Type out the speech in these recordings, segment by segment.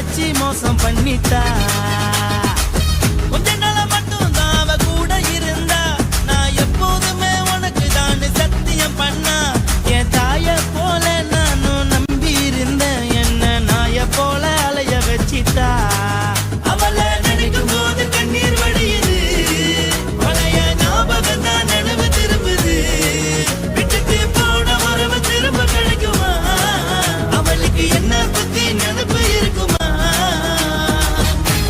வச்சு மோசம் பண்ணிட்டா. கொஞ்ச நாள மட்டும் தான் அவ கூட இருந்தா. நான் எப்போதுமே உனக்கு தான் சத்தியம் பண்ணா. என் தாய போல நானும் நம்பி இருந்தேன். என்ன நாய போல அலைய வச்சிட்டா. அவளை நினைக்கும் போது கண்ணீர் வடியுது. பழைய ஞாபகம் தான் நினைவு திரும்புது. விட்டுட்டு போன உறவு திரும்ப கிடைக்குமா? அவளுக்கு என்ன பத்தி நினைப்பு இருக்குமா?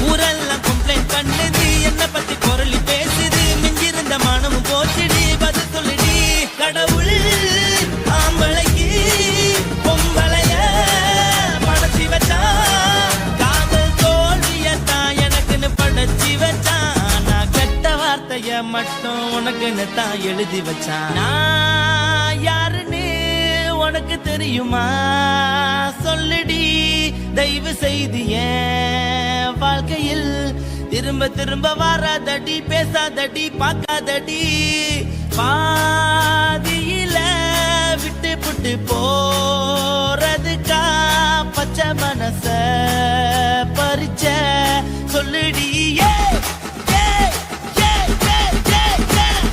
ஊரெல்லாம் கம்ப்ளைண்ட் பண்ணுது. என்ன பத்தி பொருளி பேசுது. மிஞ்சிருந்த மானமும் போச்சுடி. பதில் சொல்லுடி. கடவுள் ஆம்பளைக்கு பொம்பளைய படைச்சி வச்சான். காதல் தோல்வியத்தான் எனக்குன்னு படைச்சி வச்சான். நான் கெட்ட வார்த்தைய மட்டும் உனக்குன்னு தான் எழுதி வச்சான். நான் யாருன்னு உனக்கு தெரியுமா? சொல்லுடி தயவு செய்து என் வாழ்க்கையில் திரும்ப திரும்ப வராதடி. பேசாதடி பார்க்காதடி. பாதியில விட்டு புட்டு போறதுக்கா பச்சை மனச பறிச்ச. சொல்லுடி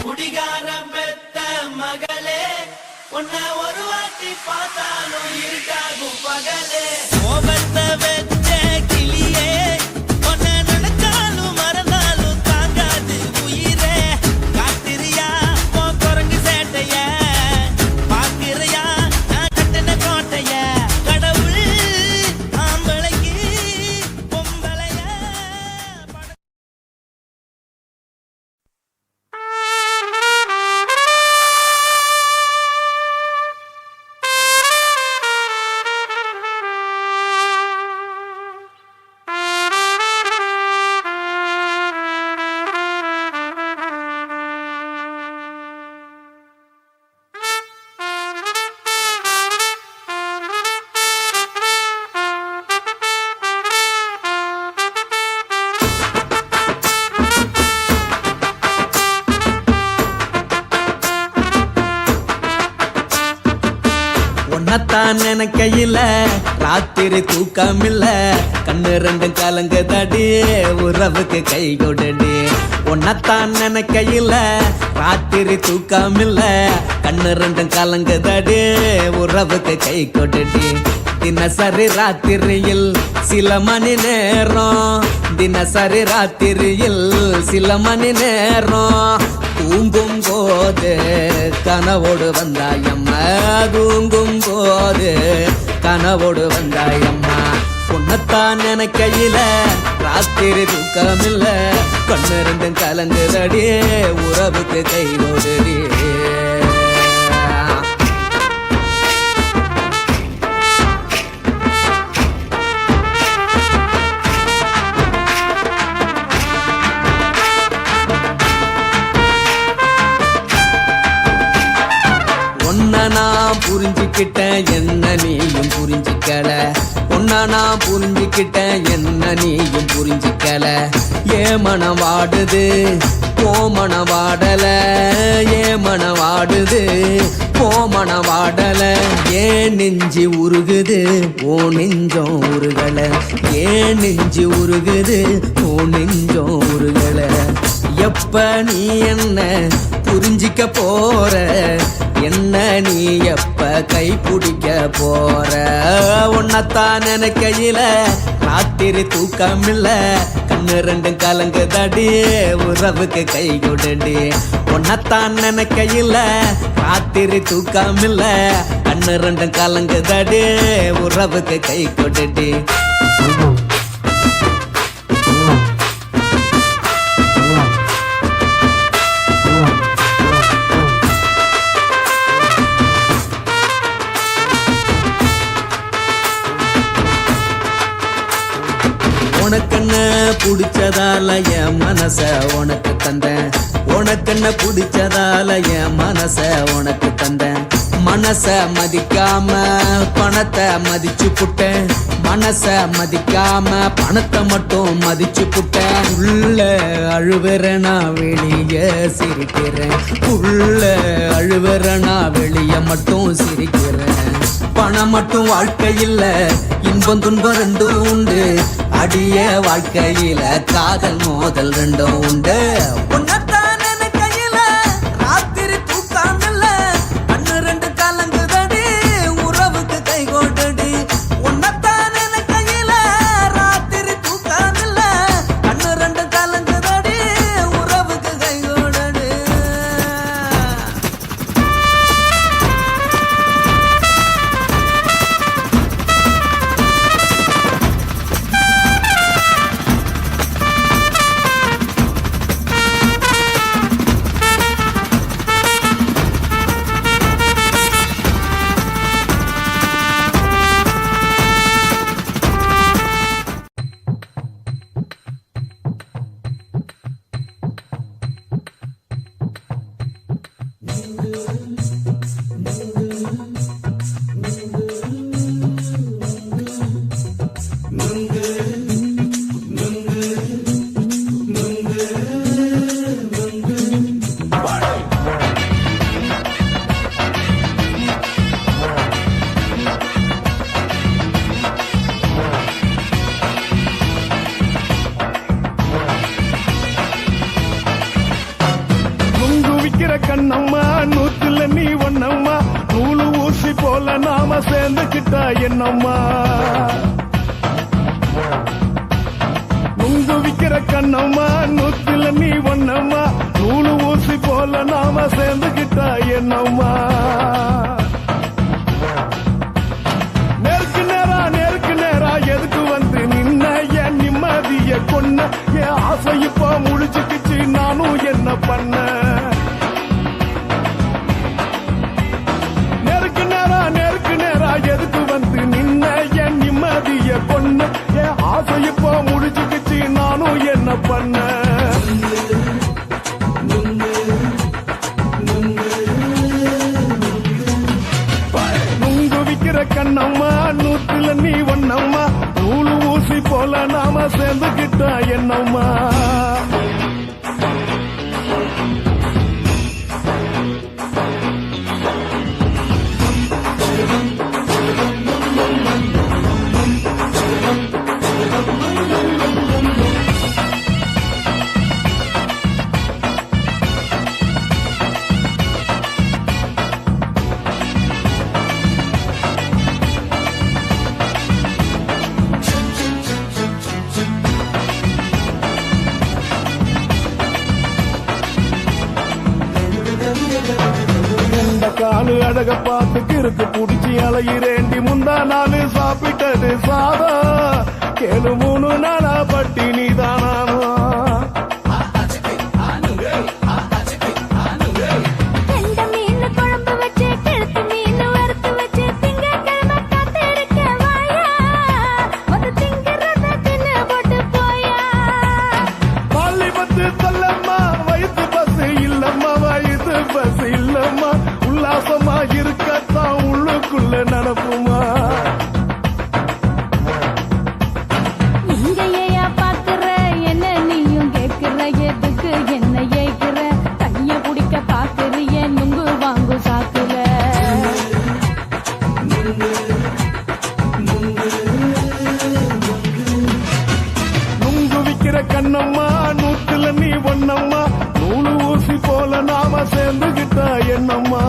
குடிகாரம் பெத்த மகளே. உன்னை ஒரு வாட்டி பார்த்தாலும் இருக்காகும் பகலே. கோபத்தை வச்ச கிளியே. உன்னை நினைச்சாலும் மறந்தாலும் தாங்காது உயிரே. காத்திரியா உன் குரங்கு சேட்டைய. பாக்குறியா நான் கட்டின கோட்டைய. கடவுள் ஆம்பளைக்கு பொம்பளைய உன்னத்தான் நினைக்கையில ராத்திரி தூக்கமில்ல. கண்ணு ரெண்டும் கலங்குதடி. உறவுக்கு கை கொடுடி. உன்னத்தான் நினைக்கையில ராத்திரி தூக்கமில்ல. கண்ணு ரெண்டும் கலங்குதடி. உறவுக்கு கை கொடுடி. தினசரி ராத்திரியில் சில மணி நேரம். தினசரி ராத்திரியில் சில மணி நேரம். தூங்கும் போது கனவோடு வந்தாயம்மா. தூங்கும் போது கனவோடு வந்தாயம்மா. உன்னத்தான் நினைக்கையில ராத்திரி தூக்கமில்ல. கண்ணு ரெண்டும் கலங்குதடி. உறவுக்கு கை ஓடுடி. நான் புரிஞ்சுக்கிட்டேன் என்ன நீயும் புரிஞ்சுக்கல. உன்ன நான் புரிஞ்சுக்கிட்டேன் என்ன நீயும் புரிஞ்சுக்கல. ஏன் மனம் வாடுது போ மனம் வாடல. ஏன் மனம் வாடுது போ மனம் வாடல. ஏன் நெஞ்சு உருகுது ஓ நெஞ்சம் உருகல. ஏன் நெஞ்சு உருகுது ஓ நெஞ்சம் உருகல. எப்ப நீ என்ன புரிஞ்சிக்க போற? என்ன நீ எப்ப கை பிடிக்க போற? உன்னத்தான் நினைக்கையில ராத்திரி தூக்கமில்ல. கண்ணு ரெண்டும் கலங்குதடி. உறவுக்கு கை கொடுடி. உன்னத்தான் நினைக்கையில ராத்திரி தூக்கமில்ல. கண்ணு ரெண்டும் கலங்குதடி. உறவுக்கு கை கொடுடி. உனக்கென்ன பிடிச்சதால என் மனச உனக்கு தந்தேன். உனக்கென்ன பிடிச்சதால என் மனச உனக்கு தந்தேன். மனச மதிக்காம பணத்தை மதிச்சு புட்டேன். மனச மதிக்காம பணத்தை மட்டும் மதிச்சு புட்டேன். உள்ள அழுவுற நான் வெளிய சிரிக்கிறேன். உள்ள அழுவுற நான் வெளிய மட்டும் சிரிக்கிறேன். பணம் மட்டும் வாழ்க்கை இல்ல இன்பம் துன்பம் ரெண்டும் உண்டு அடிய வாழ்க்கையில காதல் மோதல் ரெண்டும் உண்டு உன்னத்தான் கையில ராத்திரி தூக்கம் இல்ல கண்ணு ரெண்டு கலங்குதடி உறவுக்கு கை கோட்டடி உன்னத்தான் கையில ராத்திரி தூக்கம் இல்ல கண்ணு ரெண்டு கலங்குதடி உறவுக்கு கை கோட்டடி கண்ணம்மா நூத்துல நீ ஒன்னம்மா நூலு ஊசி போல நாம சேர்ந்துக்கிட்டா என்னம்மா நுங்கு விக்கிற கண்ணம்மா நூத்துல நீ ஒன்னம்மா நூலு ஊசி போல நாம சேர்ந்துக்கிட்டா என்னம்மா நேருக்கு நேரா எதுக்கு வந்து நின்ன என் நிம்மதிய கொன்ன என் ஆசை இப்ப முடிச்சுக்கிச்சு நானும் என்ன பண்ண எதுக்கு வந்து நின்ன என் நிம்மதிய கொன்ன என் ஆசை இப்போ முடிச்சுக்கிச்சு நானும் என்ன பண்ண நுங்கு விக்கிற கண்ணம்மா நூத்துல நீ ஒன்னம்மா நூலு ஊசி போல நாம சேர்ந்துக்கிட்டா என்னம்மா காலு அழக பார்த்துக்கு இருக்கு புடிச்சு அலையிறேண்டி முந்தா நாலு சாப்பிட்டது சாதா கேளு 3 நாளா பட்டினி தானாமா வயிற்று பசு இல்லம்மா வயிற்று பசு இல்லம்மா உல்லாசமா இருக்கத்தான் உள்ளுக்குள்ள நடப்புமா இங்கேயா பாக்குற என்ன நீயும் கேட்கிற எதுக்கு என்ன ஏய்க்கிற தண்ணிய குடிக்க பாக்குறிய நுங்கு வாங்கு சாக்குல நுங்கு விக்கிற கண்ணம்மா நூத்துல நீ ஒன்னம்மா நூலு ஊசி போல நாம சேர்ந்துகிட்டா என்னம்மா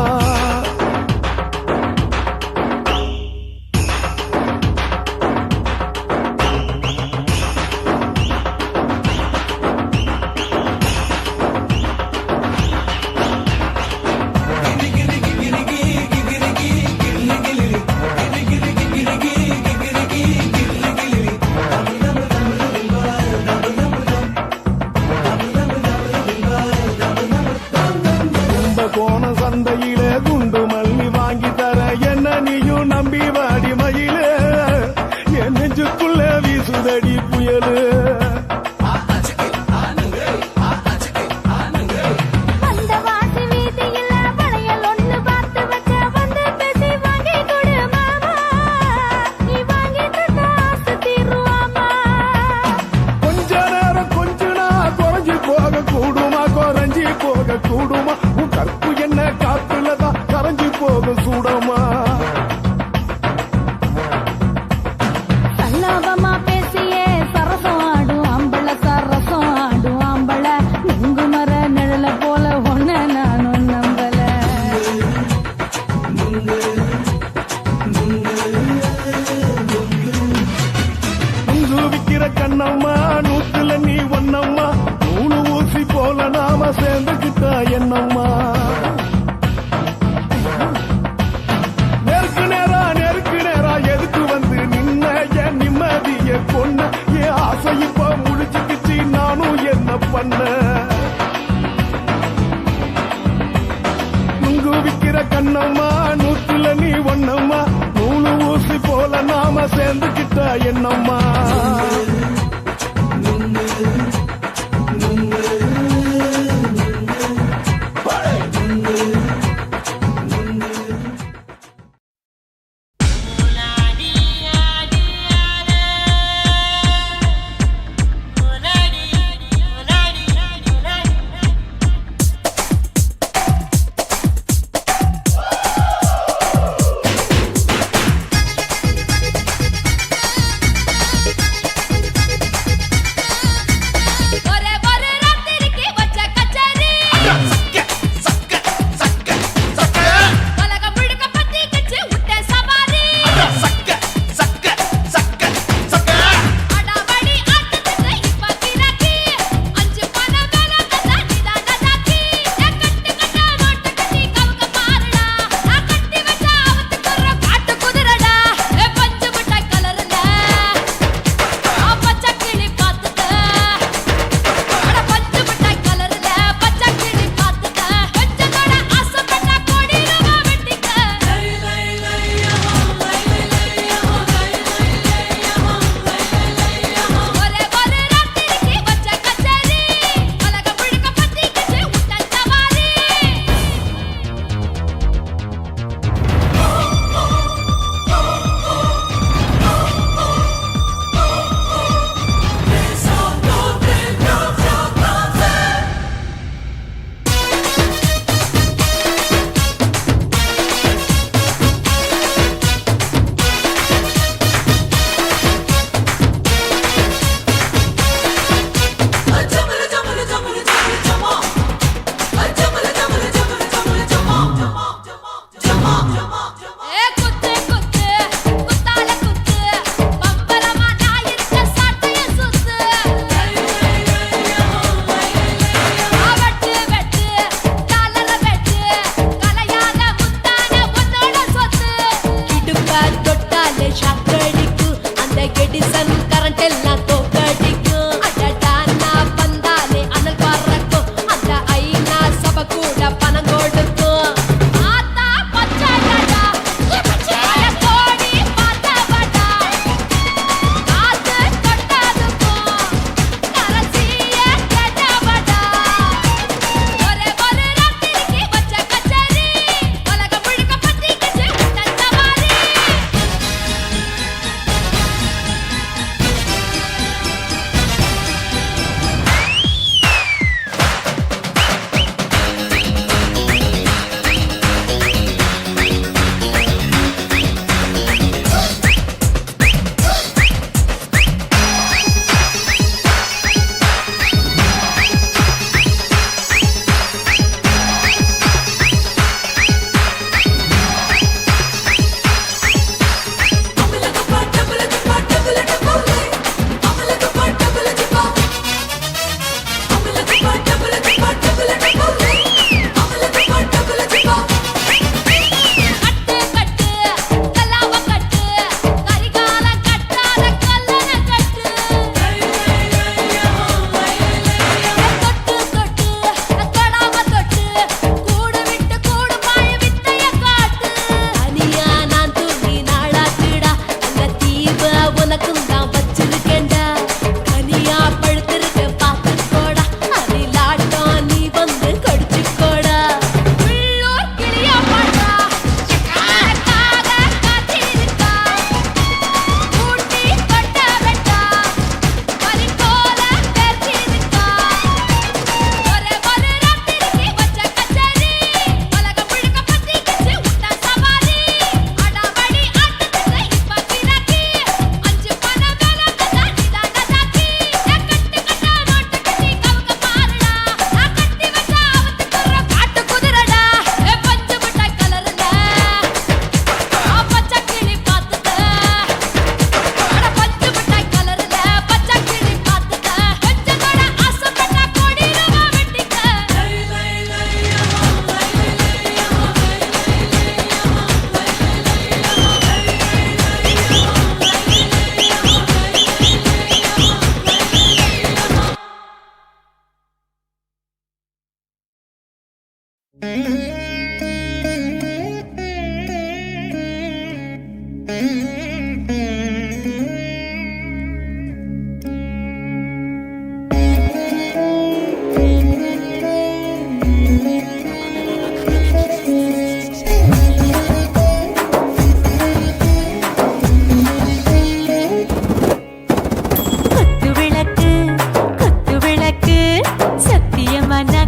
நுங்கு விக்கிற கண்ணம்மா நூத்துல நீ ஒன்னம்மா நூலு ஊசி போல நாம சேர்ந்துகிட்டா என்னம்மா நெருக்கு நேரா எதுக்கு வந்து நின்ன என் நிம்மதிய கொன்ன என் ஆசை இப்ப முடிச்சுக்கிச்சு நானும் என்ன பண்ண நுங்கு விக்கிற கண்ணம்மா நூத்துல நீ ஒன்னம்மா நூலு ஊசி போல நாம சேர்ந்துகிட்டா என்னம்மா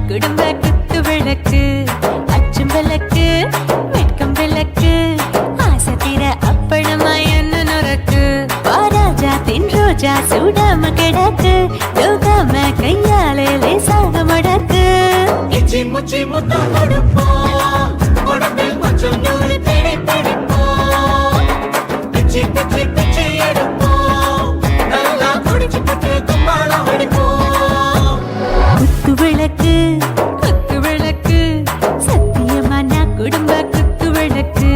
குடும்ப குத்து விளக்கு அச்சும் விளக்கு வெட்கம் விளக்கு ஆசை தீர அப்பளமா என்ன நொறக்கு வாராஜா தின் ரோஜா சூடாம கிடக்கு யோகாம கையாலே லேசாக மடக்கு இச்சி முச்சி முத்தம் கொடுப்போம் உடம்பில் கொஞ்சம் நூறு தேடி பிடிப்போம் பிச்சி பிச்சி பிச்சி எடுப்போம் நல்லா குடிச்சு பட்டு கும்பாலம் அடிப்போம் குத்து விளக்கு குத்து விளக்கு சத்தியமான குடும்ப குத்து விளக்கு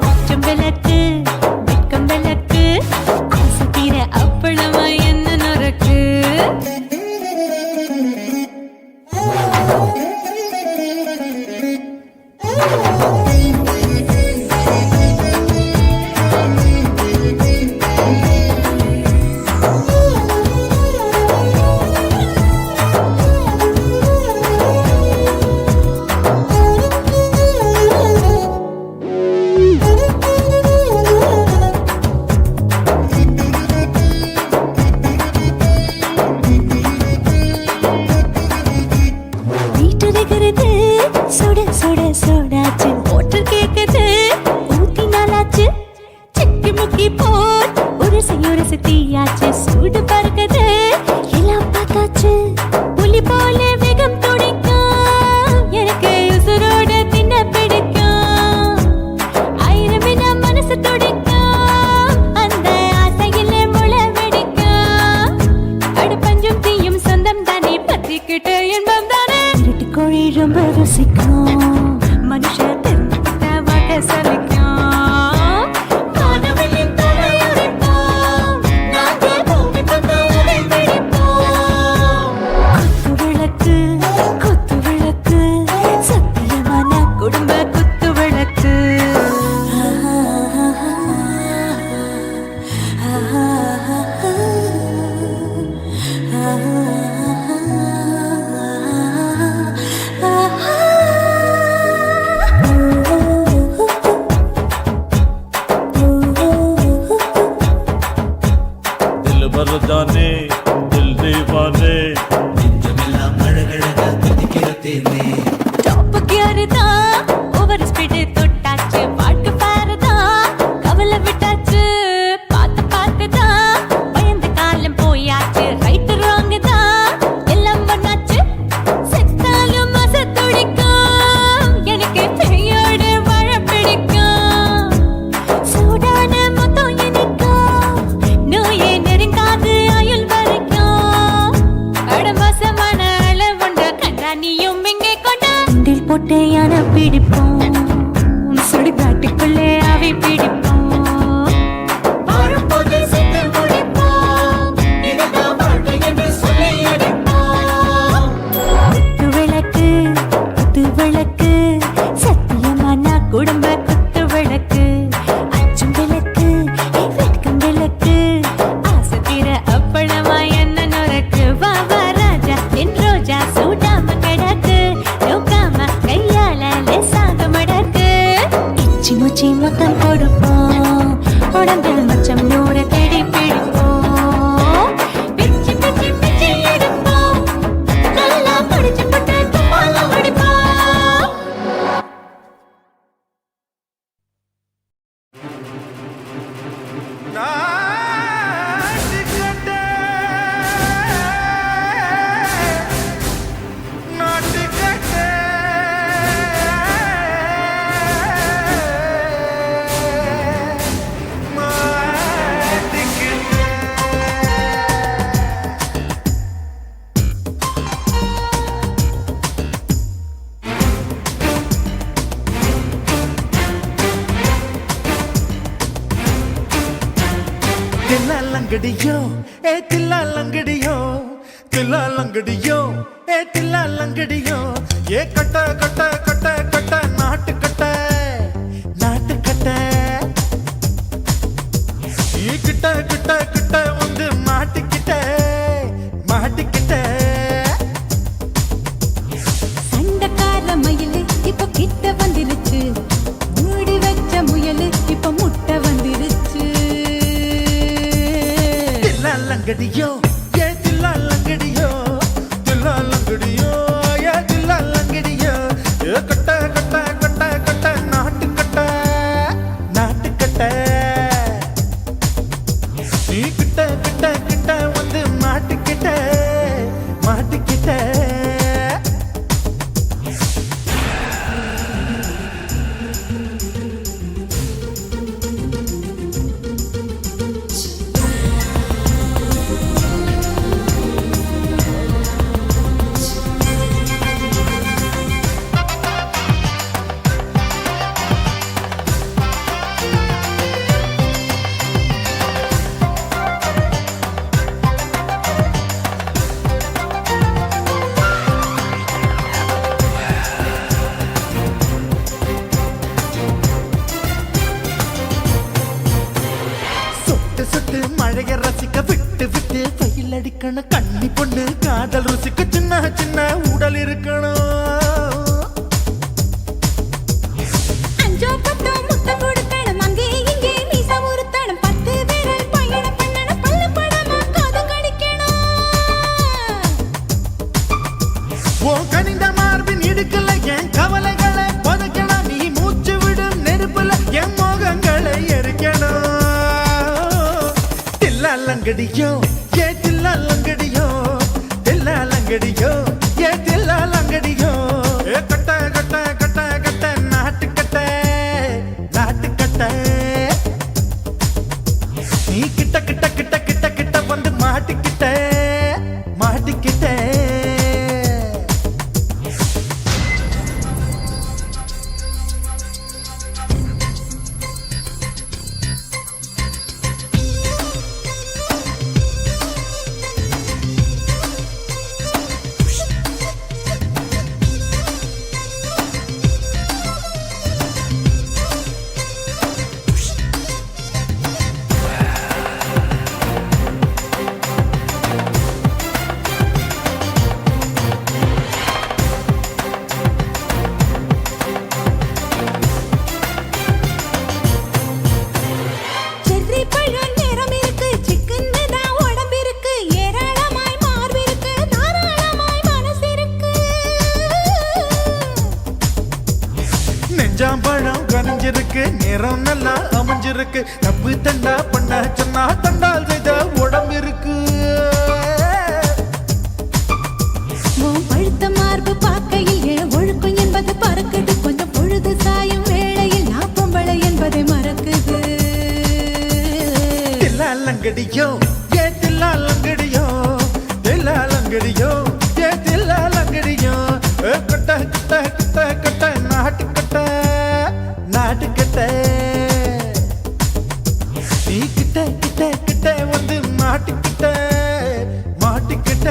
அச்சம் விளக்கு வெட்கம் விளக்கு ஆசை தீர அப்பளமா என்ன நொறக்கு சுட சுட சோடாச்சு மோட்டர் கேக்குது ஊத்தி நாளாச்சு சிக்கி முக்கி போர் ஒரு தீயாச்சு சூடு பறக்குது எல்லாம் பார்த்தாச்சு புலி போல வேகம் துடிக்கும் எனக்கு உசுரோட தின்ன பிடிக்கும் ஆயிரம் வினா மனசு துடிக்கும் அந்த ஆசையில முளை வெடிக்கும் அடுப்பஞ்சும் தீயும் சொந்தம் தானே பத்திக்கிட்டு என்பம் தானே கோழி ரொம்ப ருசிக்கும் மனுஷ தெரிஞ்சுக்கிட்ட வாட்ட சலிக்கும் காணவெளியின் தலையுரைப்போம் நாங்கள் பூமி தந்த உரை வெடிப்போம் குத்து விளக்கு சத்தியமான குடும்ப குத்து விளக்கு जाने दिल दीवाने நெஞ்சமெல்லாம் அழகழகா கொதிக்கிறதேனே டாப் கியர் தான் ஓவர் ஸ்பீட் தொட்டாச்சு பாட்டு பாருதான் கவலை விட்டாச்சு பார்த்து தான் பயந்த காலம் போயாச்சு ரைட் ராங் தான் எல்லாம் பண்ணாச்சு செத்தாலும் மச துடிக்கும் எனக்கு பெரியோடு வாழ பிடிக்கும் சூடான மொத்தம் எனக்கும் நோயே நெருங்காது ஆயுள் வரைக்கும் அடமோசமான அளவுண்ட கண்டா நீயும் இங்கே கொண்டா உண்டில் போட்டு யானை பிடிப்போம் சுடுகாட்டுக்குள்ளே அவை பிடிப்போம் வரும்போது செத்து முடிப்போம் இதுதான் வாழ்க்கை என்று சொல்லி அடிப்போம் குத்து விளக்கு சத்தியமான குடும்ப குத்து விளக்கு அச்சும் விளக்கு வெட்கம் விளக்கு ஆசை தீர அப்பளமா என்ன நொறக்கு வா வா ராஜா என் ரோஜா சூடாம கிடக்கு யோகாம கையால லேசாக மடக்கு இச்சி முச்சி மொத்தம் கொடுப்போம் உடம்பில் மச்சம் நூறு தேடி பிடிப்போம் பிச்சி பிச்சி பிச்சி எடுப்போம் நல்லா படிச்சு பட்டு கும்பாலம் அடிப்போம் தில்லாலங்கடியோ தில்லாலங்கடியோ தில்லாலங்கடியோ ஏ தில்லாலங்கடியோ ஏ கட்ட கட்ட கட்ட கட்ட நாட்டு கட்ட நாட்டு கட்ட ஈ கிட்ட கிட்ட கிட்ட வந்து மாட்டிக்கிட்ட மாட்டிக்கிட்ட சண்டக்கார மயிலு இப்ப கிட்ட வந்துருச்சு மூடி வச்ச முயலு இப்ப முட்டை வந்துருச்சு தில்லாலங்கடியோ ஏ தில்லாலங்கடியோ தில்லாலங்கடியோ ஏ தில்லாலங்கடியோ ஏ கட்ட கட்ட கட்ட கட்ட நாட்டு கட்ட நாட்டு கட்ட நீ கிட்ட கிட்ட கிட்ட வந்து மாட்டிக்கிட்ட மாட்டிக்கிட்ட சொட்டு மழைய ரசிக்க விட்டு விட்டு வெயில் அடிக்கணும் கண்ணி பொண்ணு காதல் ருசிக்க சின்ன சின்ன உடல் இருக்கணும் அஞ்சோ பத்தோ முட்டை கொடுக்கணும் அங்கே இங்கே மீச உருத்தணும் 10 பேரல் பயணம் பண்ணணும் பல்லு படமா காது கடிக்கணும் ஓ கனிந்த மார்பின் இடுக்கல என் கவலைகளை பதுக்கணும் நீ மூச்சு விடும் நெருப்புல என் மோகங்களை எரிக்கணும் தில்லாலங்கடியோ ஏ தில்லாலங்கடியோ தில்லாலங்கடியோ ஏ தில்லாலங்கடியோ ஏ கட்ட கட்ட கட்ட கட்ட நாட்டு கட்ட நாட்டு கட்ட நீ கிட்ட கிட்ட கிட்ட கிட்ட கிட்ட வந்து மாட்டிக்கிட்ட மாட்டிக்கிட்ட செர்ரி பழம் நிறம் இருக்கு சிக்கன்னு தான் உடம்பு இருக்கு ஏராளமாய் மார்பு இருக்கு தாராளமாய் மனசு இருக்கு நெஞ்சாம்பழம் கனிஞ்சிருக்கு நிறம் நல்லா அமைஞ்சிருக்கு தப்பு தண்டா பண்ண சொன்னா தண்டால் செய்த உடம்பு இருக்கு உன் பழுத்த மார்பு பார்க்கையில் என் ஒழுக்கம் என்பது பறக்குது கொஞ்சம் பொழுது சாயும் வேளையில் நான் பொம்பளை என்பதை மறக்குது தில்லாலங்கடியோ ஏ தில்லாலங்கடியோ தில்லாலங்கடியோ ஏ தில்லாலங்கடியோ ஏ கட்ட கட்ட கட்ட கட்ட நாட்டு கட்ட நாட்டு கட்ட நீ கிட்ட கிட்ட கிட்ட வந்து மாட்டிக்கிட்ட மாட்டிக்கிட்ட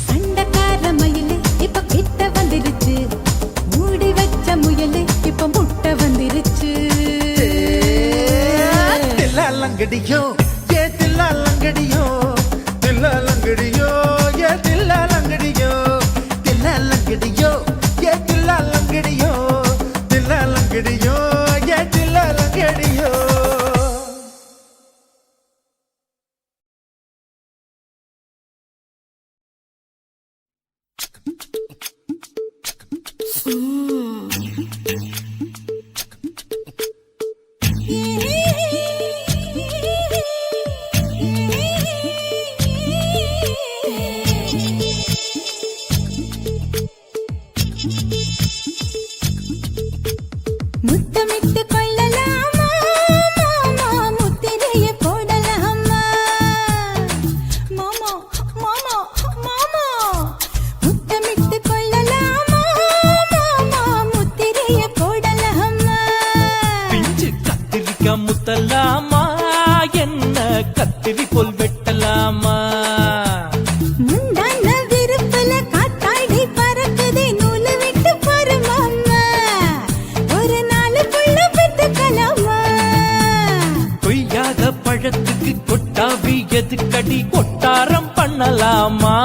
சண்டக்கார மயிலு இப்ப கிட்ட வந்துருச்சு மூடி வச்ச முயலு இப்ப முட்டை வந்துருச்சு தில்லாலங்கடியோ ஏ தில்லாலங்கடியோ தில்லாலங்கடியோ ஏ தில்லாலங்கடியோ தில்லாலங்கடியோ ஏ தில்லாலங்கடியோ தில்லாலங்கடியோ ஏ தில்லாலங்கடியோ முத்தமிட்டு கொள்ளலாமா மாமா முத்திரைய போடலாமா மாமா மாமா மாமா முத்தமிட்டு கொள்ளலாமா மாமா முத்திரைய போடலாமா பிஞ்சு கத்திரிக்காய் முத்தலாமா என்ன கத்திரி போல் வெட்டலாமா எதுக்கடி கொட்டாரம் பண்ணலாமா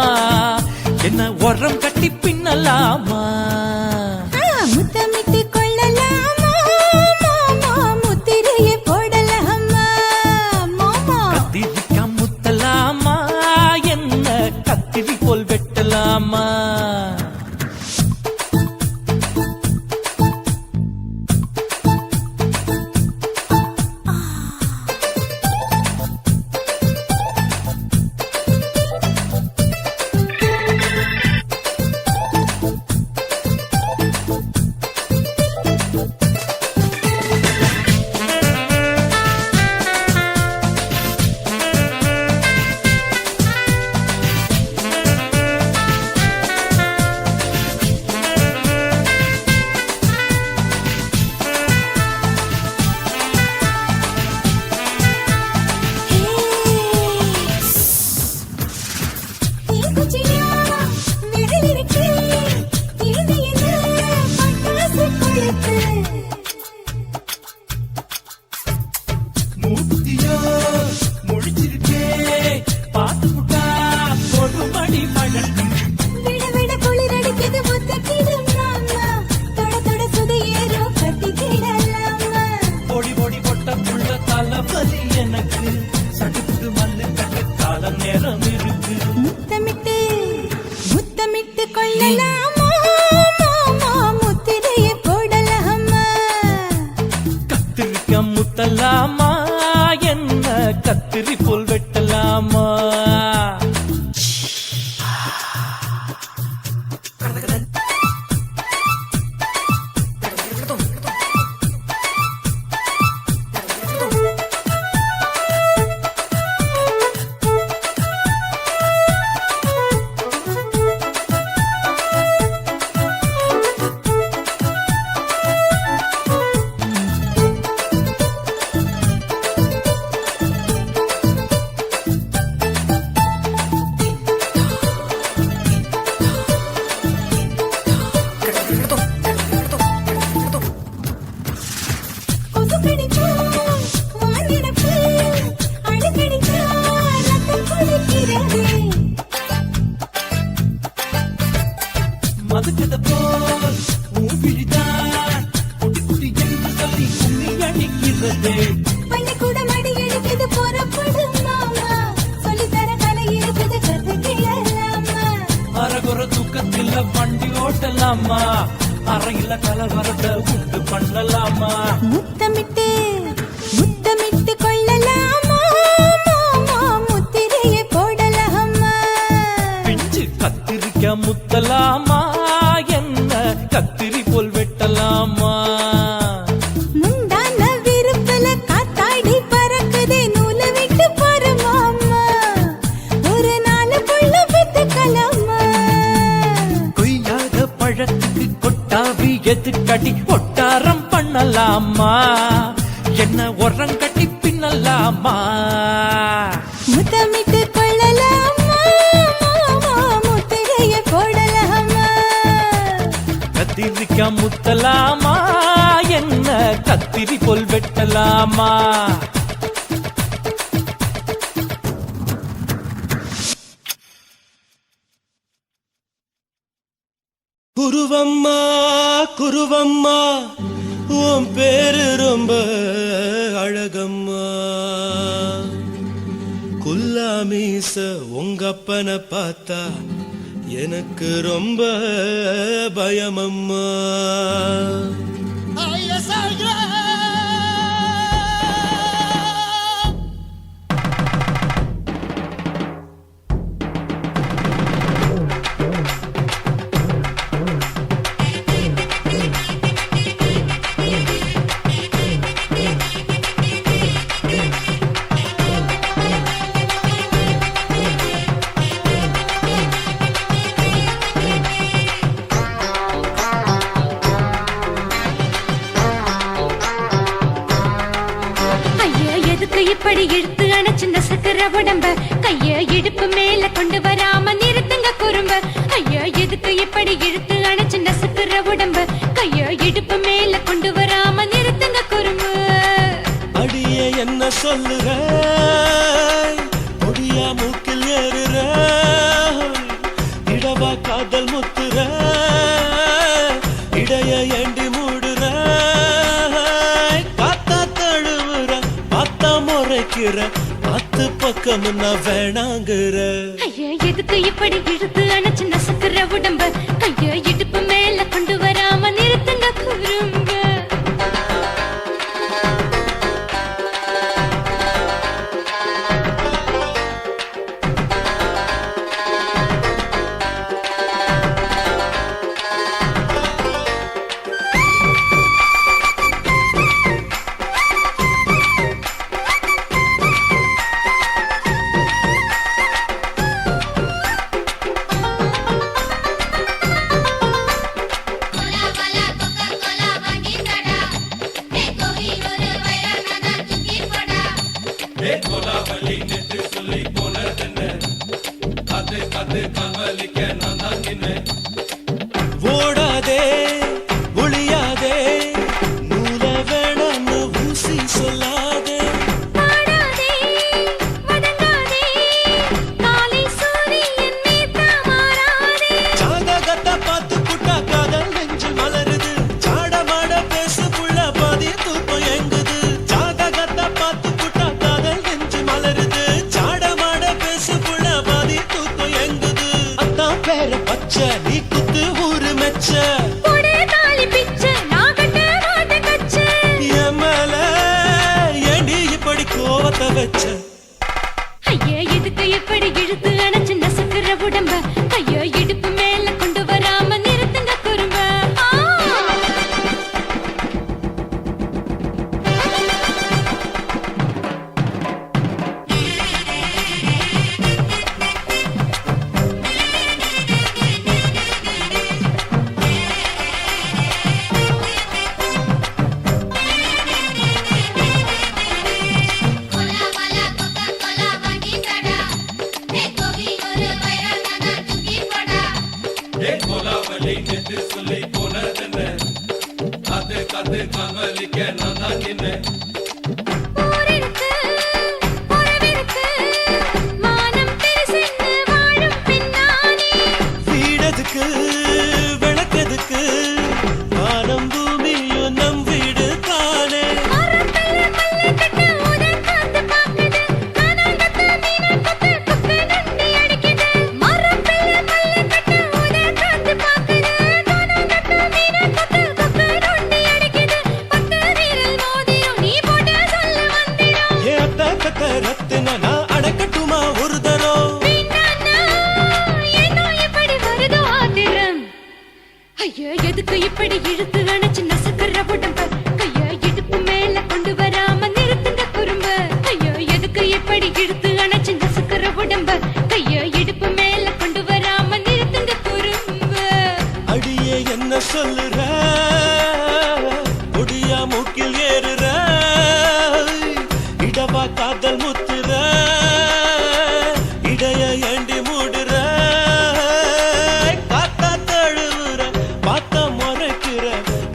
என்ன உரம் கட்டி பின்னலாமா முத்தமிட்டு கொள்ளலாமா மாமா முத்திரையை போடலாமா மாமா கத்திரிக்கா முத்தலாமா என்ன கத்திரி போல் வெட்டலாமா மூத்தியோ முடிச்சிருக்கே பாத்து புட்டா கொடுமடி மழை விட விட குளிரடிக்குது முத்தக்கிடும் மாமா தொட தொட சுதையேறோ கட்டிக்கிடலாமா பொடி பொடி பொட்ட புள்ள தலபதி எனக்கு சடுக்கு மல்லு கட்ட கால நேரம் இருக்கு முத்தமிட்டு முத்தமிட்டு கொள்ளலாமா மாமா முத்திரையை போடலாமா கத்திரிக்க முத்தலாமா என்ன கத்திரி போல் வெட்டலாமா கொசு கடிச்சா வானிடப்பு அடிக்கடிச்சா ரத்தம் கொதிக்கிறது மதுக்கத போல் ஊபிழிதான் குட்டி குட்டி என்று சொல்லி கும்மி அடிக்கிறது பள்ளிக்கூட மடி எடுக்குது புறப்படும் மாமா சொல்லித்தர கலை இருக்குது கத்துக்கிடலாமா அரகுற தூக்கத்தில் வண்டி ஓட்டலாமா அறையில கலவரத்தை உண்டு பண்ணலாமா முத்தமிட்டு முத்தமிட்டு கொள்ளலாமா மாமா முத்திரையை போடலாமா பிஞ்சு கத்திரிக்க முத்தலாமா என்ன கத்திரி போல் வெட்டலாமா முந்தான விருப்பல காத்தாடி பறக்குதே நூலை விட்டு போற மாமா ஒரு நாள் புள்ள பெத்துக்கலாமா கொய்யாத பழத்துக்கு கொட்டாவி எதுக்கடி ஒட்டாரம் பண்ணலாமா என்ன உரம் கட்டி பின்னலாமா முத்தமிட்டு கொள்ளலாமா மாமா முத்திரையை போடலாமா கத்திரிக்க முத்தலாமா என்ன கத்திரி போல் வெட்டலாமா குருவம்மா குருவம்மா உன் பேரு ரொம்ப அழகம்மா குல்லாமீச உங்க அப்பனை பார்த்தா எனக்கு ரொம்ப பயமம்மா இப்படி இழுத்து அணைச்சு நசுக்கிற உடம்ப கைய இடுப்பு மேல கொண்டு வராம நிறுத்துங்க குறும்ப. ஐயா எதுக்கு இப்படி இழுத்து அணைச்சு நசுக்கிற உடம்ப கைய இடுப்பு மேல கொண்டு வராம நிறுத்துங்க குறும்பு. அடியே என்ன சொல்லுற பொடிய முடியா மூக்கில் ஏறுற இடவா காதல் முத்துற இடைய ஏண்டி மூடுற காத்தா தழுவுற பார்த்தா முறைக்கிற பத்து பக்கம் நான் வேணாங்குற ஐயா எதுக்கு இப்படி இழுத்து அணைச்சு நசுக்குற உடம்ப கைய இடுப்பு மேல கொண்டு வராம நிறுத்துங்க குறும்ப ஓடாதே ஒளியாதே நூல வேணான்னு ஊசி சொல்லாதே பாடாதே வதங்காதே காலை சூரியன் மீதா மாறாதே ஜாதகத்தை பார்த்து புட்டா காதல் நெஞ்சு மலருது சாடமாட பேசு புள்ள பாதி தூக்கம் எங்குது ஜாதகத்தை பார்த்து புட்டா காதல் நெஞ்சு மலருது சாடமாட பேசு புள்ள பாதி தூக்கம் எங்குது அத்தான் பேர பச்சை நீ குத்து ஊரு மெச்ச போடே தாலி பிச்சை நான் கட்ட மாட்ட கச்சை என் மேல ஏண்டி இப்படி கோவத்தை வச்ச ஐயா எதுக்கு இப்படி இழுத்து அணைச்சு நசுக்குற உடம்ப கைய இடுப்பு மேல கொண்டு வராம நிறுத்துங்க குறும்ப ஊரிருக்கு உறவிருக்கு மானம் பெருசென்னு வாழும் பின்னானே வீடதுக்கு விளக்கதுக்கு வானம் பூமியும் நம் வீடு தானே மரத்துல மல்லி கட்டு உதன் காத்து பாக்குது கானாங்கத்து மீன கொத்து கொக்கு நண்டி அடிக்குது மரத்துல மல்லி கட்டு உதன் காத்து பாக்குது கானாங்கத்து மீன கொத்து கொக்கு நண்டி அடிக்குது பத்து வீரல் மோதிரம் நீ போட்டு சொல்ல வந்திரும் ஏத்த ரத்தின நான் அடக்கட்டுமா ஒரு தரம் வீணானா ஏனோ இப்படி வருதோ ஆத்திரம் ஐயா எதுக்கு இப்படி இழுத்து அணைச்சு நசுக்குற உடம்ப கைய இடுப்பு மேல கொண்டு வராம நிறுத்துங்க குறும்ப ஐயா எதுக்கு இப்படி இழுத்து அணைச்சு நசுக்குற உடம்ப கைய இடுப்பு மேல கொண்டு வராம நிறுத்துங்க குறும்ப அடியே என்ன சொல்லுற முடியா மூக்கில் ஏறுற இடவா காதல் முத்துற இடைய ஏண்டி மூடுற காத்தா தழுவுற பார்த்த முறைக்கிற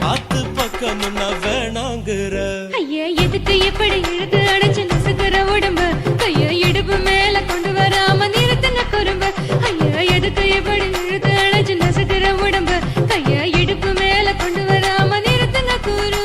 பார்த்து பக்கம் நான் வேணாங்குற ஐயா எதுக்கு இப்படி இழுத்து அணைச்சு நசுக்குற உடம்ப கைய இடுப்பு மேல கொண்டு வராம நிறுத்துங்க குறும்ப ஐயா எதுக்கு இப்படி இழுத்து அணைச்சு நசுக்குற உடம்ப கைய இடுப்பு மேல கொண்டு வராம நிறுத்துங்க குறும்ப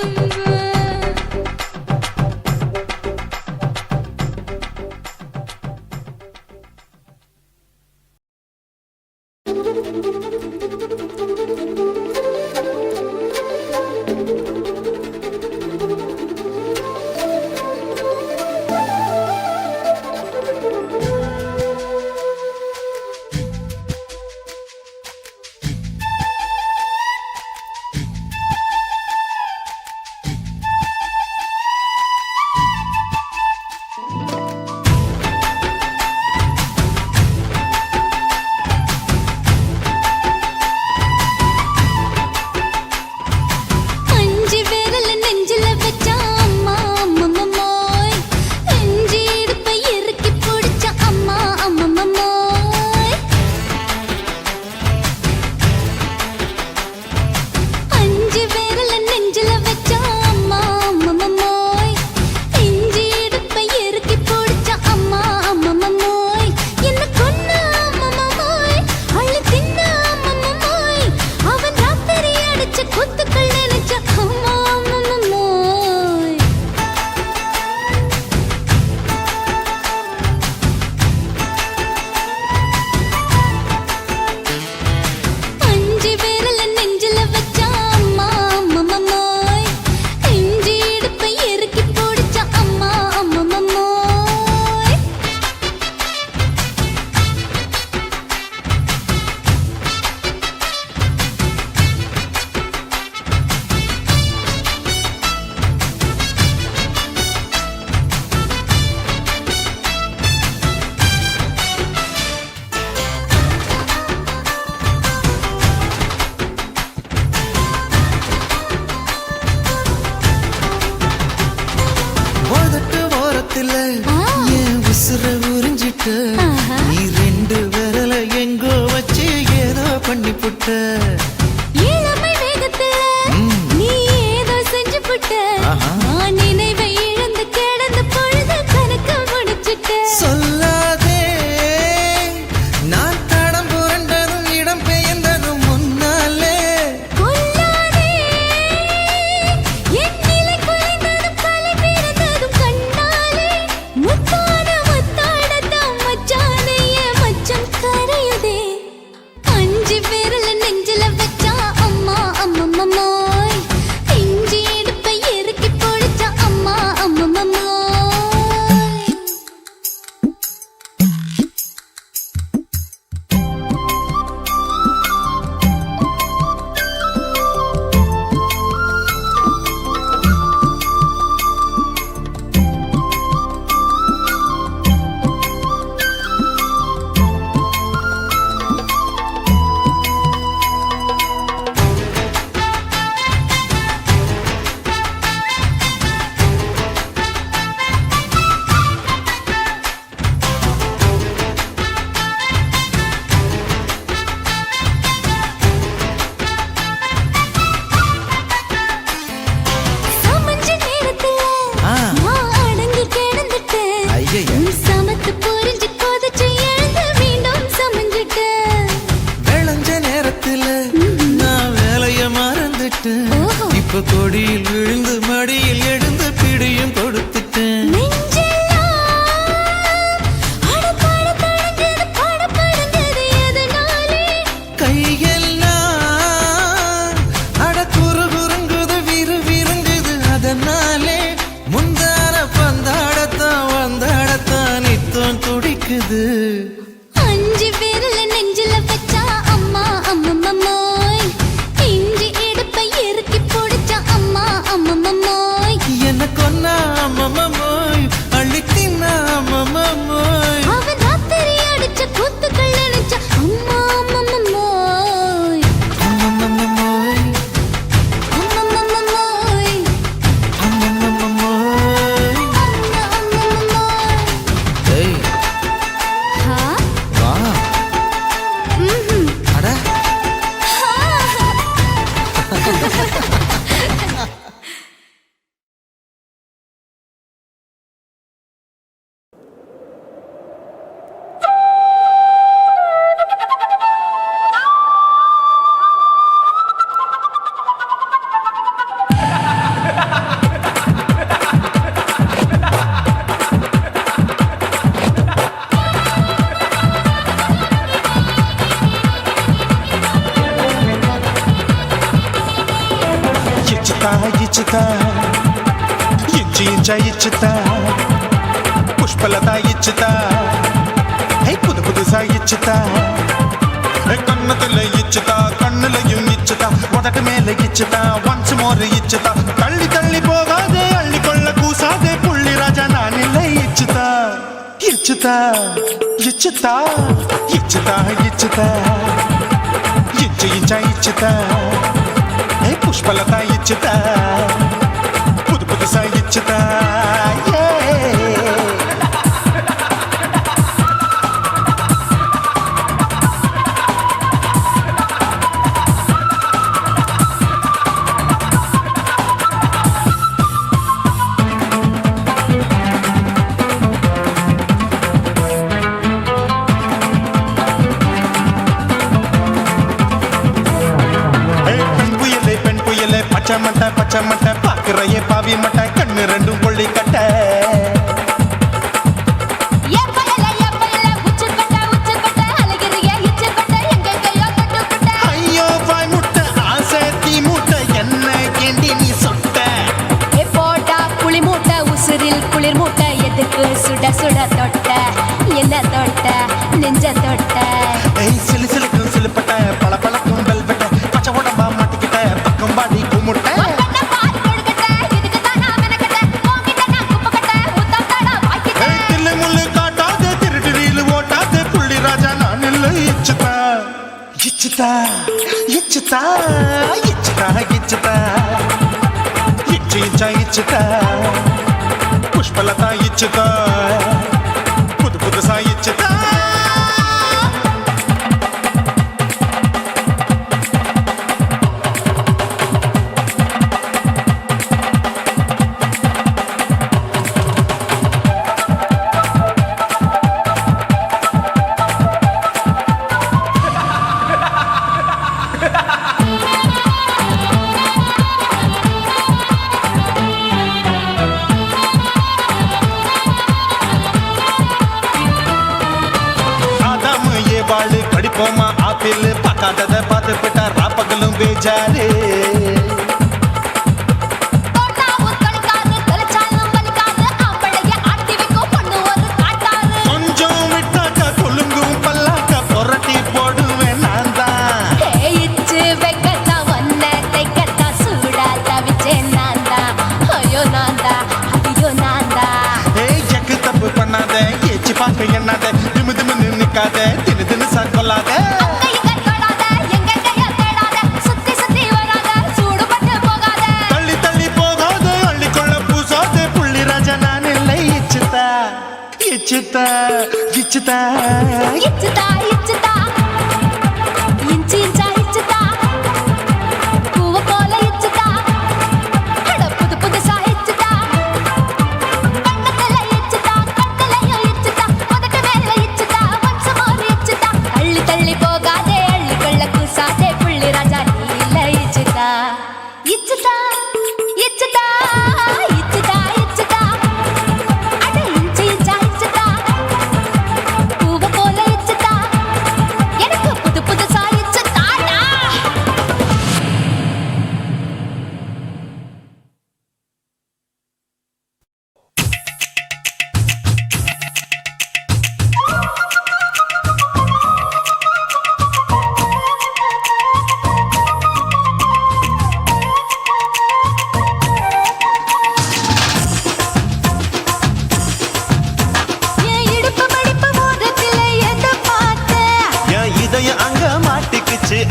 என் உசுர உறிஞ்சிட்ட நீ ரெண்டு விரல எங்கோ வச்சு ஏதோ பண்ணி புட்ட இளமை வேகத்துல நீ ஏதோ செஞ்சு புட்ட நான் நினைவை இழந்து கிடந்த பொழுது கணக்கு முடிச்சிட்ட சொல்லாதே நான் தடம் புரண்டதும் இடம் பெயர்ந்ததும் முன்னாலே கொல்லாதே என் நிலை குலைந்ததும் கலை பிறந்ததும் கண்ணாலே முத்தான முத்தாடத்தான் மச்சானைய மச்சம் கரையுதே அஞ்சு விரல நெஞ்சில வச்சா அம்மா அம்மம்மோய் இஞ்சி இடுப்பை இறுக்கி பொடிச்சா அம்மா அம்மம்மோய் சமஞ்ச நேரத்துல நான் அடங்கி கிடந்துட்டேன் ஐயையே. நீ சமத்து புரிஞ்சு கொதிச்சு எழுந்து மீண்டும் சமஞ்சிட்டேன் விளைஞ்ச நேரத்துல நான் வேலைய மறந்துட்டேன் ஓஹோ. இப்ப கொடியில் விழுந்து மடியில் எழுந்து பிடியும் கொடுத்துட்டேன் நெஞ்செல்லாம் அடப்பாட தடஞ்சது படபடஞ்சது எதனாலே கையெல்லாம் அட குறுகுறுங்குது விறுவிறுங்குது அதனாலே முந்தான பந்தாடத்தான் வந்தாடத்தான் நித்தம் துடிக்குது அஞ்சு விரல நெஞ்சில வச்சா அம்மா அம்மம்மோய் இஞ்சி இடுப்பை இறுக்கி பொடிச்சா அம்மா அம்மம்மோய் என்ன கொன்னா அம்மம்மோய் அள்ளி தின்னா அம்மம்மோய் அவன் ராத்திரி அடிச்ச கூத்துக்கள் நினைச்ச அம்மா அம்மம்மோய் அம்மம்மோய் அம்மம்மோய் அம்மம்மோய் அம்மம்மோய் ஏய் ஹா வா ம்ஹும் அட ఇచ్చుతా ఇచ్చుతా పుష్పలత ఇచ్చుతా புது புதுசா இச்சுதா கண்ணத்துல இச்சுதா கண்ணுலையும் இச்சுதா உதட்டு மேல இச்சுதா ஒன்ஸ் மோர் இச்சுதா தள்ளி தள்ளி போகாதே அள்ளி கொள்ள கூசாதே புள்ளி ராஜா நான் இல்லை இச்சுதா இச்சுதா இச்சுதா இச்சுதா இச்சுதா இச்சா இச்சுதா புஷ்பலதா இச்சுதா புது புதுசா இச்சுதா பச்சை மட்டை பாக்குறையே பாவி மட்டை கண்ணு ரெண்டும் கொள்ளி கட்ட ஐயோ வாய் முட்டை ஆசை தீ மூட்டை என்ன கேண்டி நீ சொட்ட போட்டா புளி மூட்டை உசுரில் குளிர் மூட்டை எதுக்கு சுட சுட தொட்ட என்ன தொட்ட நெஞ்ச தொட்ட சிலு சிலுக்கும் சிலுப்பட்ட பல பழக்கும் வெல்வெட்ட பச்சை உடம்பா மாட்டிக்கிட்ட பக்கம் பாடி குமுட்ட தில்லு முள்ளு காட்டாத திருட்டு ஓட்டாத புள்ளி ராஜா நான் இல்லை இச்சுதா இச்சுதா இச்சுதா இச்சுதா இச்சுதா இச்சு இச்சா இச்சுதா புஷ்பலதா இச்சுதா புது புதுசா இச்சுதா வாழு கடிப்போமா ஆப்பிள் பார்க்காதத பார்த்து விட்டா ராப்பகலும் பேஜாரு கொஞ்சம் விட்டாக்க கொலுங்கும் பல்லாக்க புரட்டி போடுவேன் நான் தான் எக்கு தப்பு பண்ணாத ஏச்சு பார்க்க எண்ணாத திமு திமுன்னு நிக்காத தினு தினு சாக்கொள்ளாத தள்ளி தள்ளி போகாத அள்ளிக்கொள்ள பூசாத புள்ளி ராஜா நான் இல்லை இச்சுதா இச்சுதா இச்சுதா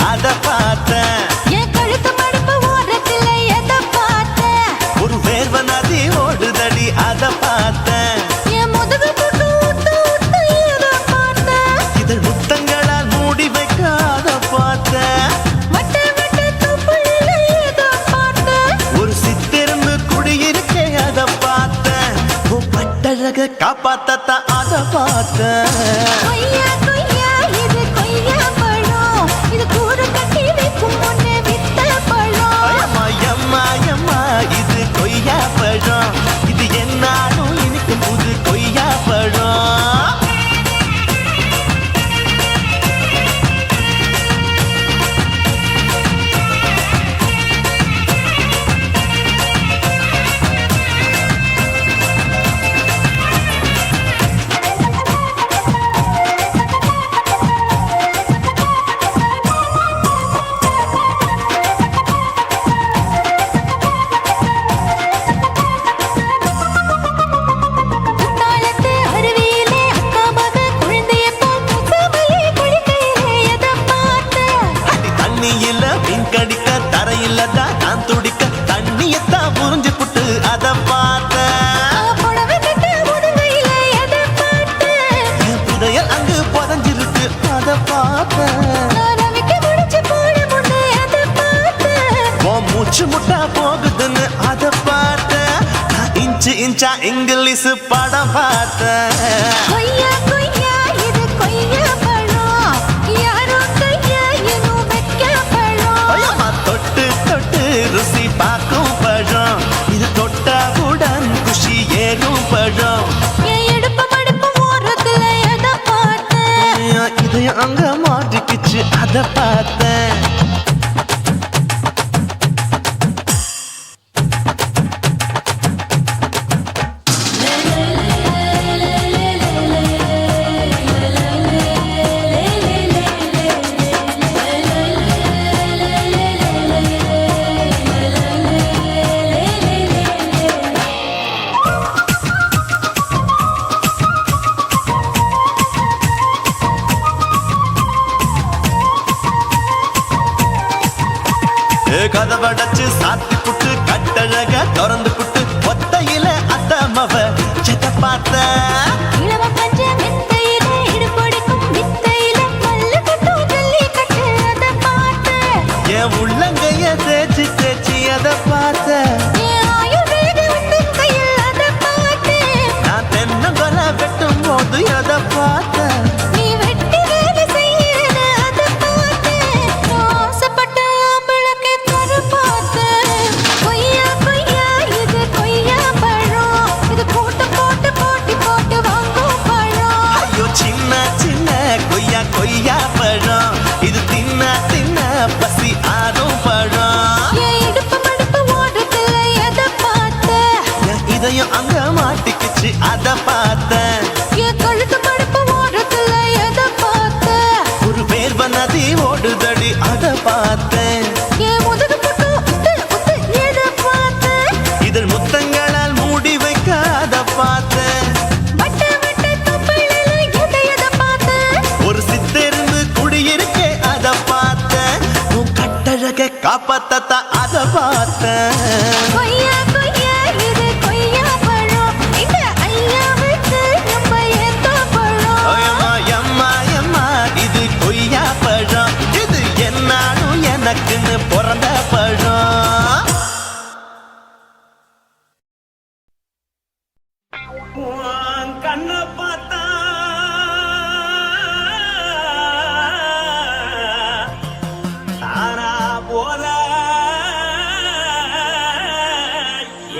அத பார்த்தேன் என் கழுத்து மடுப்பு ஓரத்துல எத பார்த்தேன் ஒரு வேர்வ நதி ஓடுதடி அத பார்த்தேன் என் முதுகு போட்டு ஊத்து ஊத்து எத பார்த்தேன் இது முத்தங்களால் மூடி வைக்க அத பார்த்தேன் வட்ட வட்ட தொப்புள்ள எத பார்த்தேன் ஒரு சித்திரன்னு குடியிருக்கே அத பார்த்தேன் பட்டழக காப்பாத்தத்த அத பார்த்தேன் கொய்யா கொய்யா இது கொய்யா பழம் இது கூற கட்டி வைக்கும் முன்னே வித்த பழம் அம்மா அம்மா அம்மா இது கொய்யா பழம் இது என்னாலும் எனக்கு புது கொய்யா பழம் குத்தாலத்து அருவியிலே அக்கா மக குழந்தைய போல் முகமையே குளிக்கையிலே எத பார்த்தேன் அடி தண்ணியில மீன் கடிக்க தரையில தான் நான் துடிக்க தண்ணியத்தான் புரிஞ்சு புட்டு அத பார்த்தேன் புடவை கட்ட முதுகையிலே எத பார்த்தேன் என் புதையல் அங்கு புதஞ்சிருக்கு அத பார்த்தேன் நான் ரவிக்கு முடிச்சு போட முன்னே எத பார்த்தேன் உன் மூச்சு முட்டா போகுதுன்னு அத பார்த்தேன் நான் இன்ச்சு இன்ச்சா இங்கிலீஷ் படம் பார்த்தேன் கொய்யா கொய்யா இது கொய்யா பழம் யாரோ கையா இன்னும் வைக்க பழம் அம்மா தொட்டு தொட்டு ருசி பார்க்கும் பழம் இது தொட்டாவுடன் குஷி ஏறும் பழம் என் இடுப்பு மடுப்பு ஓரத்துல எத பார்த்தேன் என் இதயம் அங்க மாட்டிக்கிச்சு அத பார்த்தேன் கதவடைச்சு சாத்தி புட்டு கட்டழக திறந்து புட்டு ஒத்தையில அத்தமவ சட்டையும் அங்க மாட்டிக்கிச்சு அத பார்த்தேன். என் கழுத்து மடுப்பு ஓரத்துல எதை பார்த்த? ஒரு வேர்வ நதி ஓடுதடி அத பார்த்தேன். என் முதுகு புட்டு உத்து உத்து எதை பார்த்த? இதழ் முத்தங்களால் மூடி வைக்க அத பார்த்தேன். வட்ட வட்ட தொப்பையில எதை பார்த்த? ஒரு சித்தெருந்து குடியிருக்கே அத பார்த்தேன். உன் கட்டழக காப்பாத்தத்தா அத பார்த்தேன். கொய்யா கொய்யா இது கொய்யா பழம், இந்த ஐயாவுக்கு ரொம்ப ஏத்த பழம். அம்மா எம்மா எம்மா இது கொய்யா பழம், இது என்னாலும் எனக்குன்னு பிறந்த பழம். கண்ண பார்த்தா தானா போல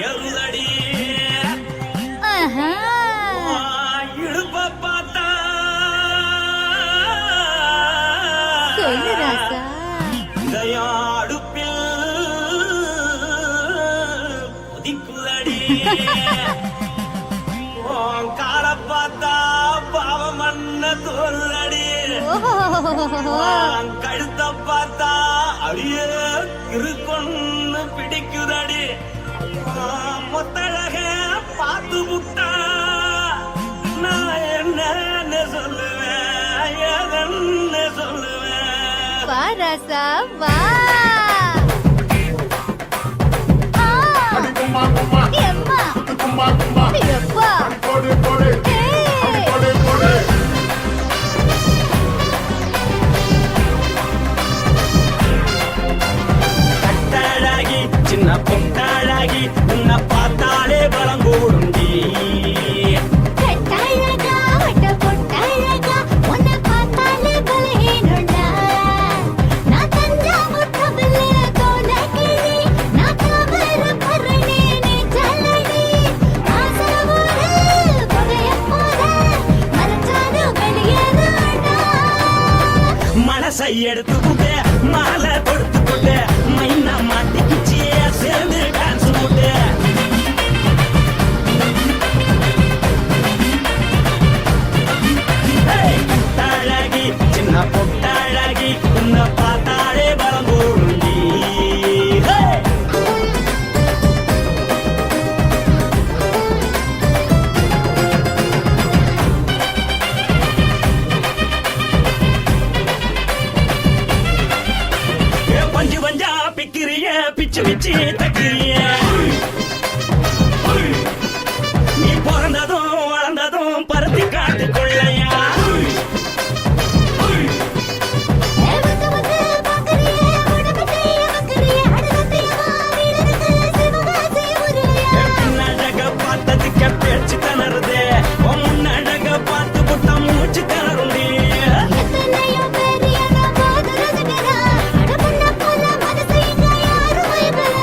எருதடி ஆஹா. இடுப்ப பார்த்தா சொல்லு ராசா. இதயம் அடுப்பில் உதிக்குதடி கால பார்த்தா பாவம் மண்ண தோல்தடி கழுத்த பார்த்தா அடிய இருக்குன்னு பிடிக்குதடி மொத்தழக பார்த்து புட்டா நான் என்ன சொல்லுவேன் எதன்னு சொல்லுவேன். வா ராசா வா. ஆ. எம்மா. எப்பா. ஏய். கட்டழகி சின்ன பொட்டழகி உன்னை பார்த்தாலே பலம் கூடுண்டி. கட்டழகா, வட்ட பொட்டழகா, உன்னை பார்த்தாலே பலஹீனம்டா. நான் தஞ்சாவூர் கவில்ல கோலக்கிளி, நான் தாமிரபரணி நீ ஜல்லடி. ஆசையூரில் புகையப் போல, மறைச்சாலும் வெளியேறாடா. மனசை எடுத்துக்கிட்டு மாலை கொடுத்துக்கிட்டு மைனா மாட்டிக்கிச்சு சேர்ந்து டான்ஸ் போட்டு. கட்டழகி சின்ன பொட்டழகி உன்னை பார்த்தாலே பலம் கூடுண்டி. பஞ்சு பஞ்சா பிக்கிறிய பிச்சு பிச்சு தக்கிறிய. நீ பிறந்ததும் வளர்ந்ததும் பருத்தி காட்டுக்குள்ளையா. வந்து வந்து பார்க்கறியே, உடம்பு கைய வைக்கறியே, அடுத்தத்தையவா வீரருக்கு சிவகாசி உருளையா. பின்னழக பார்த்ததுக்கு பேச்சு திணறுது, உன் முன்னழக பார்த்து புட்ட மூச்சு திணறுண்டி. எத்தனையோ பேர் என்ன போது ரசிக்கிறா, அட பொண்ண போல மனசு இங்க யாரும் வைக்கல.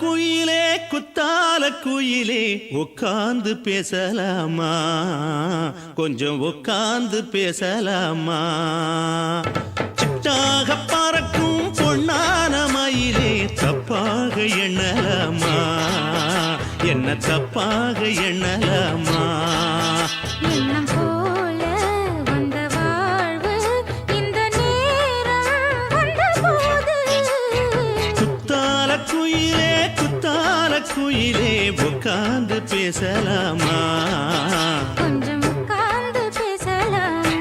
குயிலே குத்தால குயிலே உட்கார்ந்து பேசலாமா கொஞ்சம் உட்கார்ந்து பேசலாமா சிட்டாக பறக்கும் பொன்னான மயிலே தப்பாக எண்ணலாமா என்ன தப்பாக எண்ணலாமா எண்ணம் போல வந்த வாழ்வு இந்த நேரம் வந்தபோது குத்தால குயிலே உட்கார்ந்து பேசலாமா கொஞ்சம் உட்கார்ந்து பேசலாமா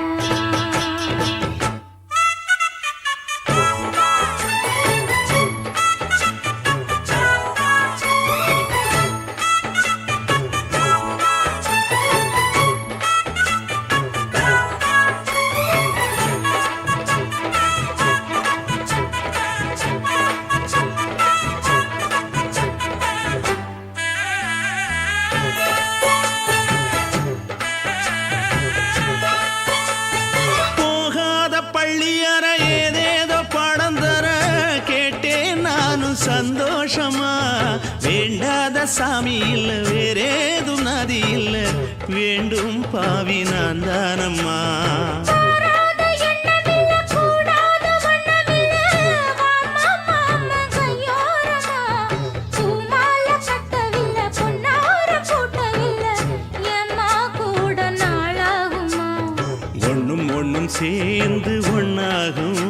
சந்தோஷமா வேண்டாத சாமி இல்ல வேறேதும் நதி இல்ல வேண்டும் பாவி நான் தானம்மா ஒண்ணும் ஒண்ணும் சேர்ந்து ஒண்ணாகும்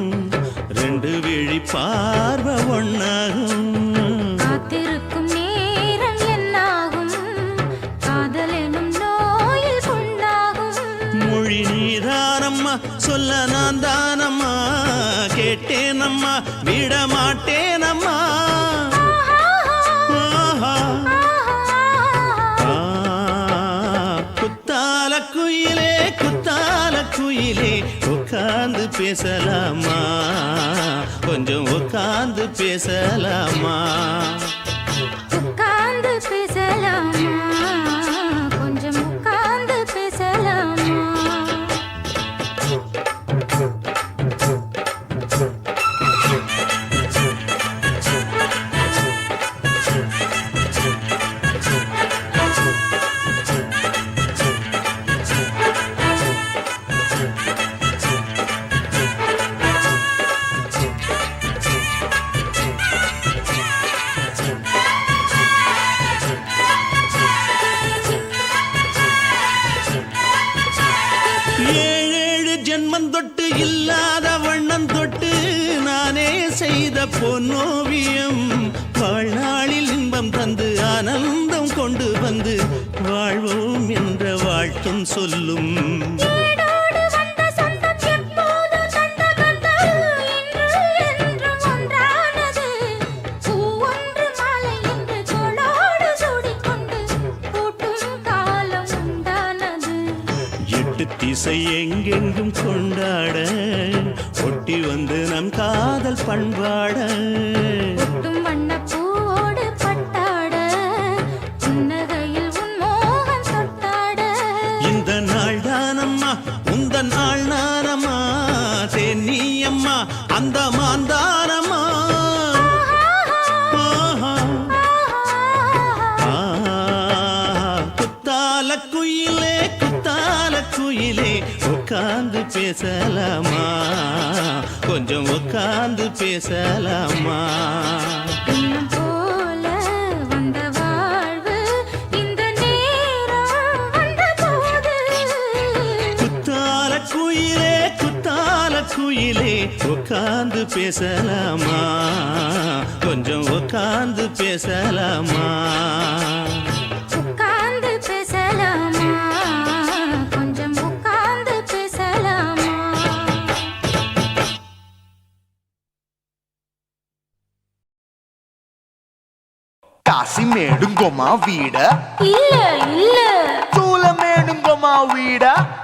ரெண்டு விழி பார்வை ஒண்ணாகும் காத்திருக்கும் நேரம் என்னாகும் காதல் எனும் நோயில் கொண்டாகும் மொழி நீதானம்மா சொல்ல நான் தானம்மா கேட்டேனம்மா விட மாட்டேனம்மா குத்தால குயிலே உட்கார்ந்து பேசலாமா கொஞ்சம் உட்கார்ந்து பேசலாமா உட்கார்ந்து பேசலாமா கொஞ்சம் உட்கார்ந்து பேசலாமா தொட்டு இல்லாத வண்ணம் தொட்டு நானே செய்த பொன்னோவியம் வாழ்நாளில் இன்பம் தந்து ஆனந்தம் கொண்டு வந்து வாழ்வோம் என்ற வாழ்த்தும் சொல்லும் திசை எங்கெங்கும் கொண்டாட ஒட்டி வந்து நம் காதல் பண்பாட வண்ணப்பூவோடு பட்டாட புன்னகையில் உன் மோகம் தொட்டாட இந்த நாள் தானம்மா உந்த நாள் நானம்மா தேனி அம்மா அந்த மாந்தானம்மா குயிலே உட்கார்ந்து பேசலாமா கொஞ்சம் உட்கார்ந்து பேசலாமா எண்ணம் போல வந்த வாழ்வு இந்த நேரம் வந்தபோது குத்தால குயிலே உட்கார்ந்து பேசலாமா கொஞ்சம் உட்கார்ந்து பேசலாமா உட்கார்ந்து பேசலாமா கொஞ்சம் உட்கார்ந்து பேசலாமா కాశీమేడుంగోమా వీడ இல்ல చూలమేడుంగోమా వీడ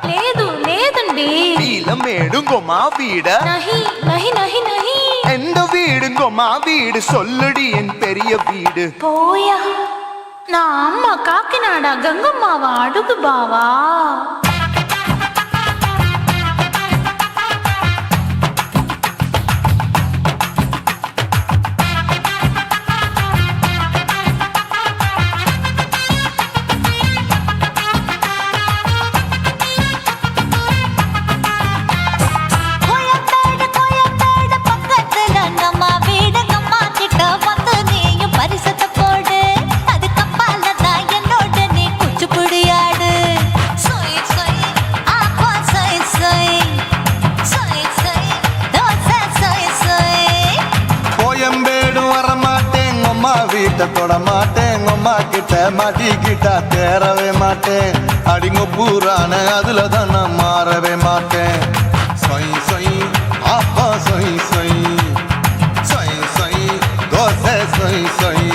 లేదు లేదండి నీలమేడుంగోమా వీడ నహి నహి నహి నహి எந்த வீடுங்கோமா வீடு சொல்லுடி என் பெரிய வீடு போயா நான் அம்மா காக்கிநாடா கங்கம்மாவா அడుகு பாவா மாட்டேன் அம்மா கிட்ட மாட்டிக்கிட்டா தேரவே மாட்டேன் அடிங்க பூரான அதுல தான் நான் மாறவே மாட்டேன் சொய் சொய் அப்பா சொய் சொய் சொய் சொய் தோசை சொய் சொய்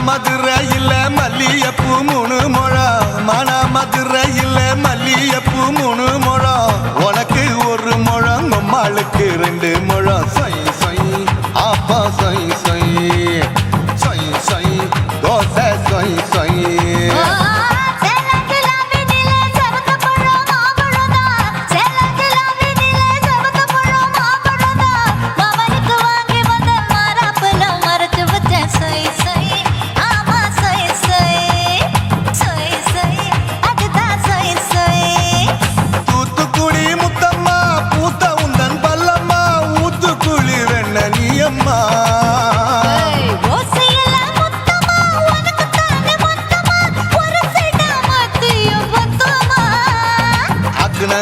மதுரையில் மல்லியப்பூ 3 முழம் மன மதுரையில் மல்லியப்பூ 3 முழம் உனக்கு 1 முழம் அம்மாளுக்கு 2 முழம் சொய் சொய் அப்பா சொய் சொய் சொய் சொய் தோசை சொய் சொய்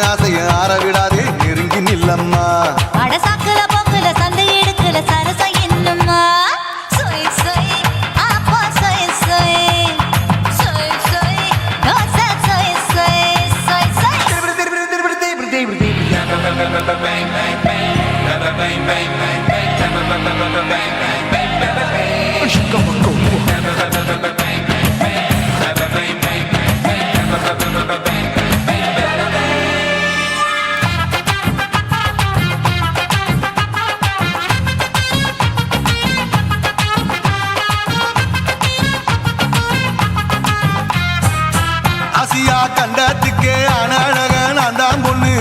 ஆசைய ஆற விடாதே நெருங்கி நில்லம்மா அடசாக்குல பொக்குல சந்தை எடுக்கல சரச என்னம்மா சொய் சொய் அப்பா சொய் சொய் சொய் சொய் தோசை சொய் சொய் சொய் சொய் ஆசியா கண்டத்துக்கே அனழக நான் தான் பொண்ணு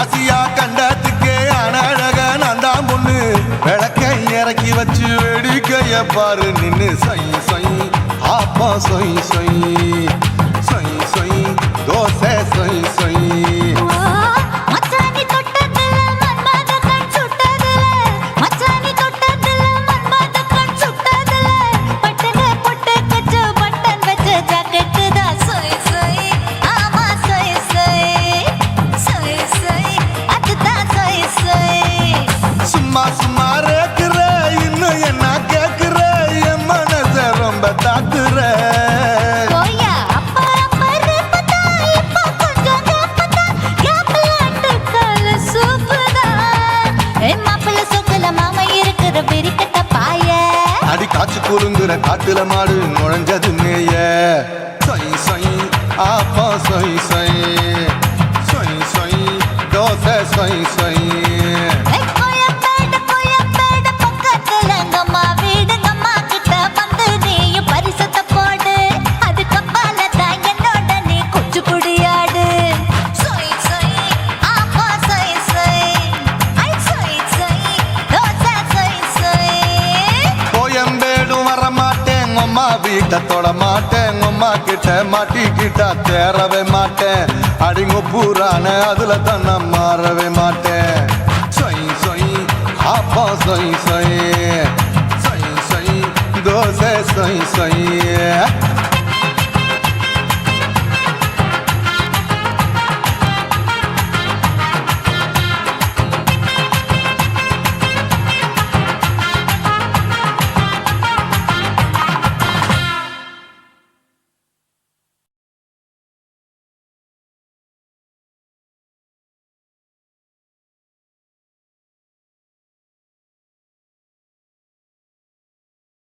ஆசியா கண்டத்துக்கே அனழக நான் தான் பொண்ணு விளக்கை இறக்கி வச்சு வேடிக்கைய பாரு நின்னு சொய் சொய் அப்பா சொய் சொய் சொய் சொய் தோசை சொய் சொய் மச்சானி தொட்டதுல மன்மத கண் சுட்டதுல மச்சானி தொட்டதுல மன்மத கண் சுட்டதுல பட்டன பொட்டு கச்சு பட்டன் வச்ச ஜாக்கெட் தான் சொய் சொய் ஆமா சொய் சொய் சொய் சொய் அதுதான் சொய் சொய் சும்மா சும்மா ரேக்குற இன்னும் என்ன கேக்குற என் மனச ரொம்ப தாக்குற கோயா அப்பா அப்பா ரேப்பதா இப்ப கொஞ்சம் கேப்பதா கேப்பலாட்டு கால சூப்பதா என் மாப்பிள்ள சொக்கல மாமா இருக்கிற பெரிக்கட்ட பாய அடி காய்ச்சி குலுங்குற காட்டுல மாடு நுழைஞ்சது மேய சொய் சொய் அப்பா சொய் சொய் சொய் சொய் தோசை சொய் சொய் கோயம்பேடு பக்கத்துல எங்கம்மா வீடு அம்மா கிட்ட வந்து நீயும் பரிசத்தை போடு அதுக்கப்பால தான் என்னோட நீ குச்சி குடியாடு சொய் சொய் அப்பா சொய் சொய் ஐ சொய் சொய் தோசை சொய் சொய் கோயம்பேடும் வர மாட்டேன் அம்மா வீட்டை தொட மாட்டேன் அம்மா கிட்ட மாட்டிக்கிட்டா தேரவே மாட்டேன் அடிங்க பூரான அதுல தான் நான் மாறவே மாட்டேன் சொய் சொய் அப்பா சொய் சொய் சொய் சொய் தோசை சொய் சொய்